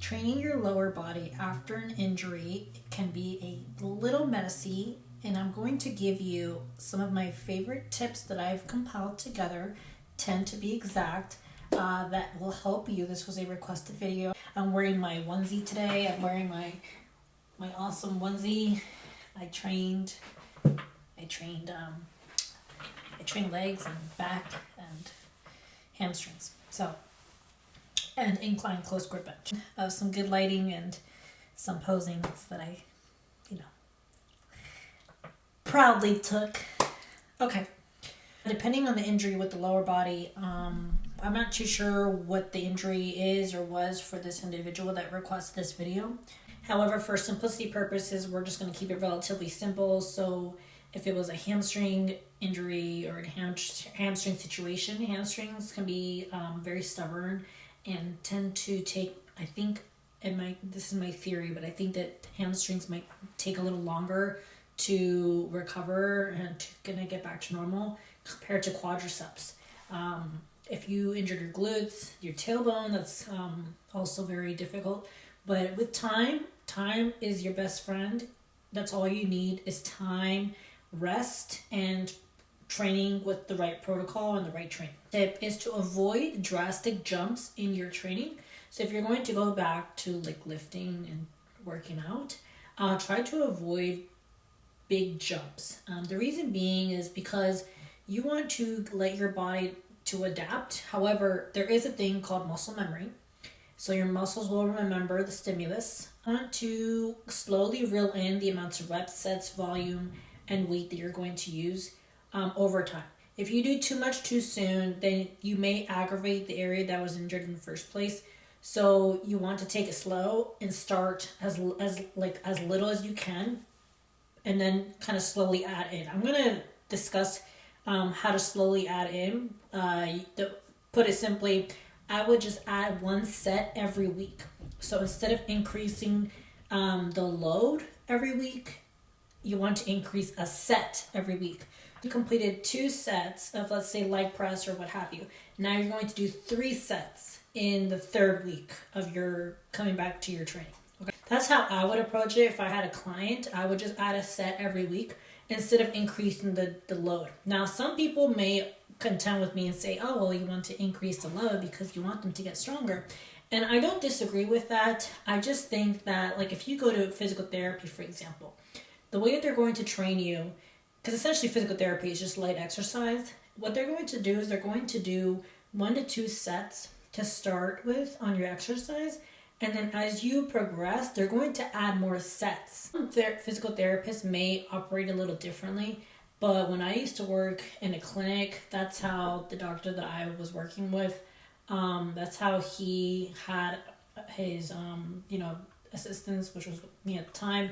Training your lower body after an injury can be a little messy, and I'm going to give you some of my favorite tips that I've compiled together, 10 to be exact, that will help you. This was a requested video. I'm wearing my onesie today. I'm wearing my awesome onesie. I trained legs and back and hamstrings. And incline close grip bench. Some good lighting and some posings that I, proudly took. Okay. Depending on the injury with the lower body, I'm not too sure what the injury is or was for this individual that requested this video. However, for simplicity purposes, we're just going to keep it relatively simple. So if it was a hamstring injury or a hamstring situation, hamstrings can be very stubborn and tend to take, I think, this is my theory, but I think that hamstrings might take a little longer to recover and to gonna get back to normal compared to quadriceps. If you injured your glutes, your tailbone, that's also very difficult. But with time is your best friend. That's all you need is time, rest, and training with the right protocol and the right training. Tip is to avoid drastic jumps in your training. So if you're going to go back to like lifting and working out, try to avoid big jumps. The reason being is because you want to let your body to adapt. However, there is a thing called muscle memory. So your muscles will remember the stimulus. Want to slowly reel in the amounts of reps, sets, volume, and weight that you're going to use over time. If you do too much too soon, then you may aggravate the area that was injured in the first place. So you want to take it slow and start as little as you can, and then kind of slowly add in. I'm gonna discuss how to slowly add in. Put it simply, I would just add one set every week. So instead of increasing the load every week, you want to increase a set every week. You completed 2 sets of, let's say, leg press or what have you. Now you're going to do 3 sets in the 3rd week of your coming back to your training. Okay, that's how I would approach it. If I had a client, I would just add a set every week instead of increasing the load. Now, some people may contend with me and say, oh, well, you want to increase the load because you want them to get stronger. And I don't disagree with that. I just think that, like, if you go to physical therapy, for example, the way that they're going to train you, because essentially physical therapy is just light exercise, what they're going to do is they're going to do 1 to 2 sets to start with on your exercise. And then as you progress, they're going to add more sets. Physical therapists may operate a little differently, but when I used to work in a clinic, that's how the doctor that I was working with, that's how he had his, assistants, which was me at the time.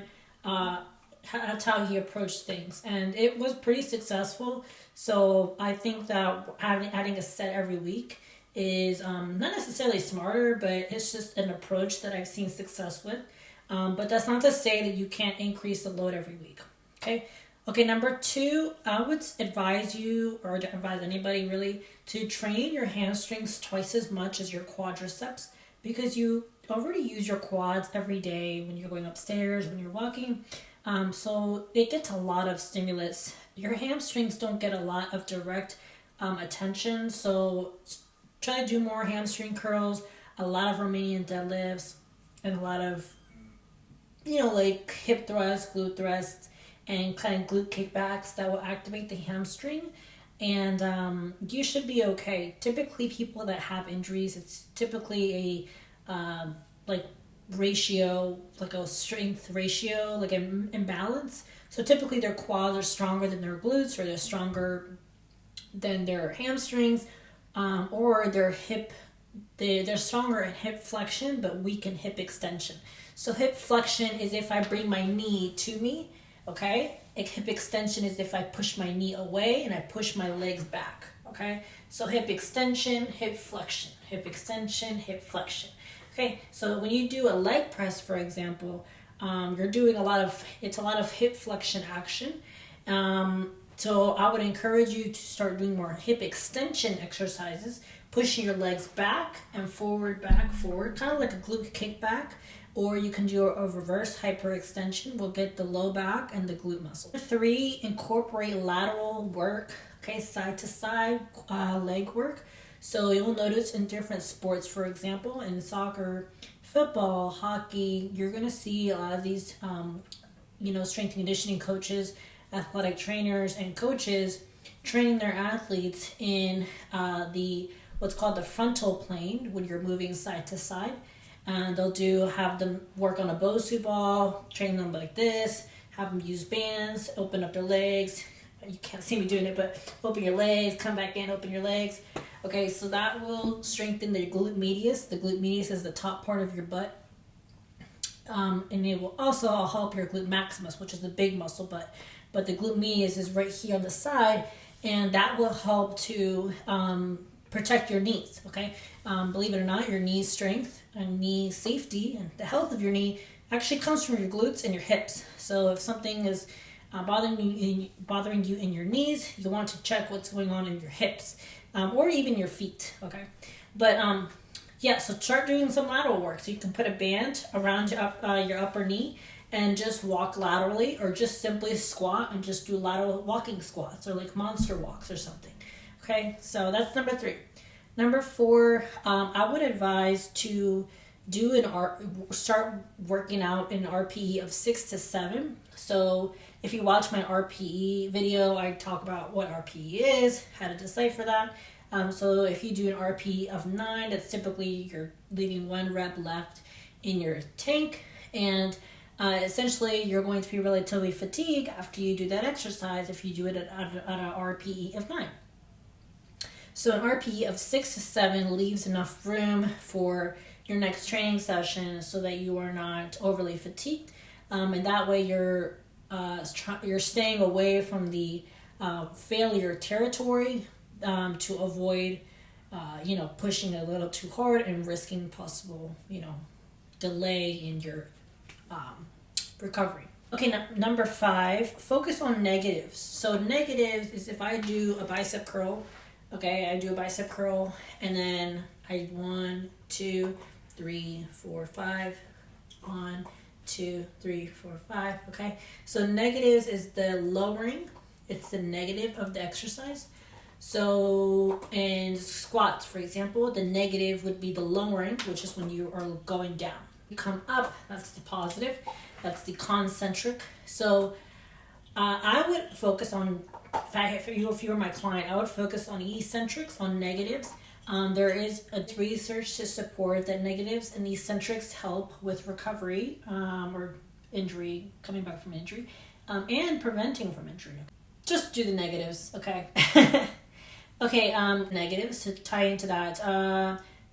That's how he approached things, and it was pretty successful. So I think that adding a set every week is not necessarily smarter, but it's just an approach that I've seen success with. But that's not to say that you can't increase the load every week. Okay, number 2, I would advise you, or advise anybody really, to train your hamstrings twice as much as your quadriceps, because you already use your quads every day when you're going upstairs, when you're walking. So it gets a lot of stimulus. Your hamstrings don't get a lot of direct attention, so try to do more hamstring curls, a lot of Romanian deadlifts, and a lot of, like hip thrusts, glute thrusts, and kind of glute kickbacks that will activate the hamstring. And you should be okay. Typically, people that have injuries, it's typically a ratio, like a strength ratio, like an imbalance. So typically their quads are stronger than their glutes, or they're stronger than their hamstrings, or their hip, they're stronger in hip flexion but weak in hip extension. So hip flexion is if I bring my knee to me, okay? Hip extension is if I push my knee away and I push my legs back, okay? So hip extension, hip flexion, hip extension, hip flexion. Okay, so when you do a leg press, for example, you're doing a lot of hip flexion action. So I would encourage you to start doing more hip extension exercises, pushing your legs back, forward, kind of like a glute kickback. Or you can do a reverse hyperextension. We'll get the low back and the glute muscle. 3, incorporate lateral work, okay, side to side leg work. So you'll notice in different sports, for example, in soccer, football, hockey, you're going to see a lot of these, strength and conditioning coaches, athletic trainers, and coaches training their athletes in what's called the frontal plane when you're moving side to side. And they'll have them work on a Bosu ball, train them like this, have them use bands, open up their legs. You can't see me doing it, but open your legs, come back in, open your legs. Okay, so that will strengthen the glute medius. The glute medius is the top part of your butt. And it will also help your glute maximus, which is the big muscle, but the glute medius is right here on the side, and that will help to protect your knees, okay? Believe it or not, your knee strength and knee safety and the health of your knee actually comes from your glutes and your hips. So if something is bothering you in your knees, you want to check what's going on in your hips, or even your feet, okay? But so start doing some lateral work. So you can put a band around your upper knee and just walk laterally, or just simply squat and just do lateral walking squats, or like monster walks or something. Okay, so that's number 3. Number 4, I would advise to start working out in RPE of 6 to 7. So if you watch my RPE video, I talk about what RPE is, how to decipher that. So if you do an RPE of 9, that's typically you're leaving 1 rep left in your tank, and essentially you're going to be relatively fatigued after you do that exercise if you do it at an RPE of 9. So an RPE of 6 to 7 leaves enough room for your next training session so that you are not overly fatigued, and that way you're staying away from the failure territory to avoid pushing a little too hard and risking possible delay in your recovery. Okay, number 5, focus on negatives. So negatives is if I do a bicep curl. Okay, I do a bicep curl, and then 1, 2, 3, 4, 5. 1, 2, 3, 4, 5. Okay, so negatives is the lowering. It's the negative of the exercise. So in squats, for example, the negative would be the lowering, which is when you are going down. You come up, that's the positive. That's the concentric. So I would focus on, if you were my client, I would focus on eccentrics, on negatives. There is research to support that negatives and eccentrics help with recovery or injury, coming back from injury, and preventing from injury. Just do the negatives, okay? Okay, negatives, to tie into that,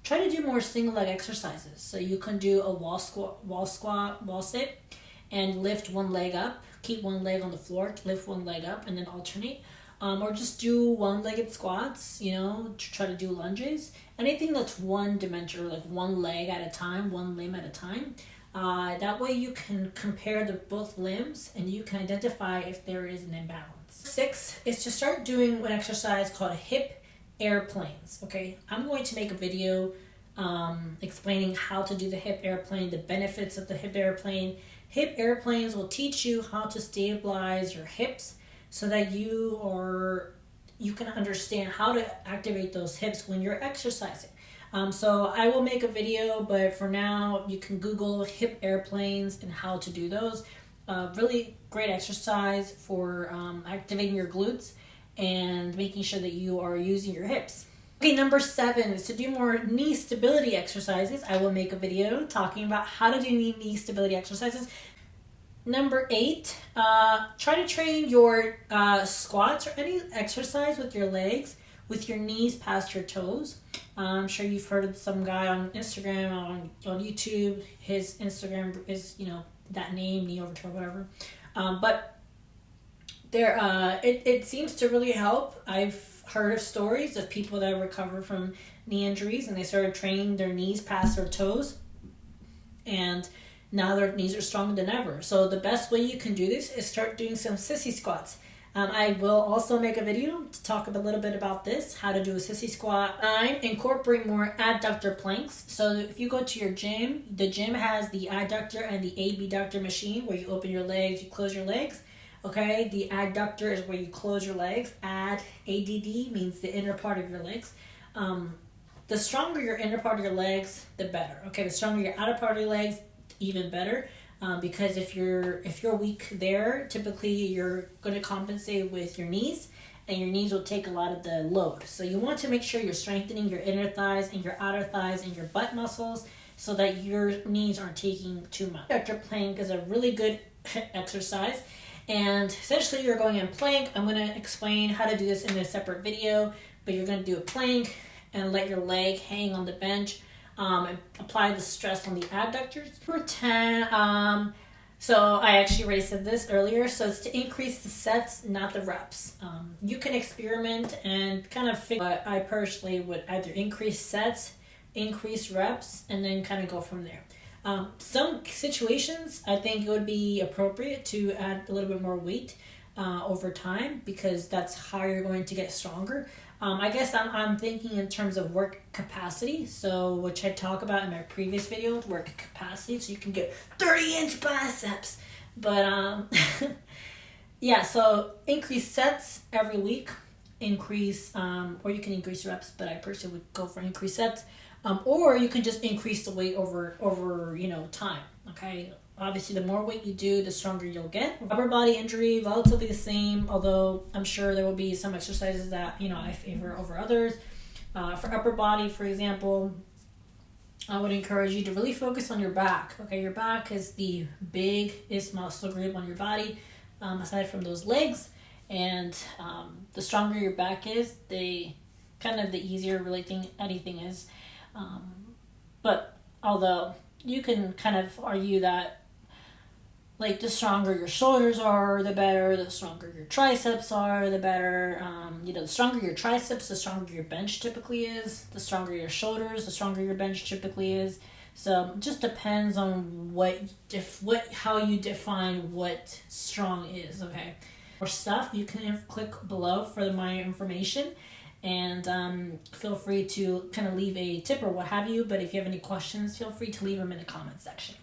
try to do more single leg exercises. So you can do a wall squat, wall sit, and lift one leg up. Keep one leg on the floor, lift one leg up, and then alternate. Or just do one-legged squats, try to do lunges. Anything that's one-dimensional, like one leg at a time, one limb at a time. That way you can compare both limbs and you can identify if there is an imbalance. 6 is to start doing an exercise called hip airplanes, okay? I'm going to make a video explaining how to do the hip airplane, the benefits of the hip airplane. Hip airplanes will teach you how to stabilize your hips so that you can understand how to activate those hips when you're exercising. So I will make a video, but for now you can Google hip airplanes and how to do those. Really great exercise for activating your glutes and making sure that you are using your hips. Okay, number 7 is to do more knee stability exercises. I will make a video talking about how to do knee stability exercises. Number 8, try to train your squats or any exercise with your legs, with your knees past your toes. I'm sure you've heard of some guy on Instagram, on YouTube. His Instagram is, that name, knee over toe, whatever. But there, it seems to really help. I've heard of stories of people that recover from knee injuries and they started training their knees past their toes, and now their knees are stronger than ever. So the best way you can do this is start doing some sissy squats. I will also make a video to talk a little bit about this, how to do a sissy squat. 9, incorporate more adductor planks. So if you go to your gym, the gym has the adductor and the abductor machine where you open your legs, you close your legs. Okay, the adductor is where you close your legs. ADD means the inner part of your legs. The stronger your inner part of your legs, the better. Okay, the stronger your outer part of your legs, even better. Because if you're weak there, typically you're going to compensate with your knees, and your knees will take a lot of the load. So you want to make sure you're strengthening your inner thighs and your outer thighs and your butt muscles so that your knees aren't taking too much. Adductor plank is a really good exercise. And essentially you're going in plank. I'm going to explain how to do this in a separate video, but you're going to do a plank and let your leg hang on the bench and apply the stress on the adductors. Number 10, so I actually already said this earlier, so it's to increase the sets, not the reps. You can experiment and kind of figure, but I personally would either increase sets, increase reps, and then kind of go from there. Some situations, I think it would be appropriate to add a little bit more weight over time, because that's how you're going to get stronger. I guess I'm thinking in terms of work capacity, so which I talk about in my previous video, work capacity, so you can get 30-inch biceps. But yeah, so increase sets every week, increase, or you can increase reps, but I personally would go for increased sets. Or you can just increase the weight over time. Okay, obviously the more weight you do, the stronger you'll get. Upper body injury, relatively the same, although I'm sure there will be some exercises that I favor over others. For upper body, for example, I would encourage you to really focus on your back. Okay, your back is the biggest muscle group on your body, aside from those legs, and the stronger your back is, the easier really anything is. But although you can kind of argue that, like, the stronger your shoulders are, the better. The stronger your triceps are, the better. The stronger your triceps, the stronger your bench typically is. The stronger your shoulders, the stronger your bench typically is. So it just depends on how you define what strong is. Okay. For stuff, you can click below for my information. And feel free to kind of leave a tip or what have you. But if you have any questions, feel free to leave them in the comment section.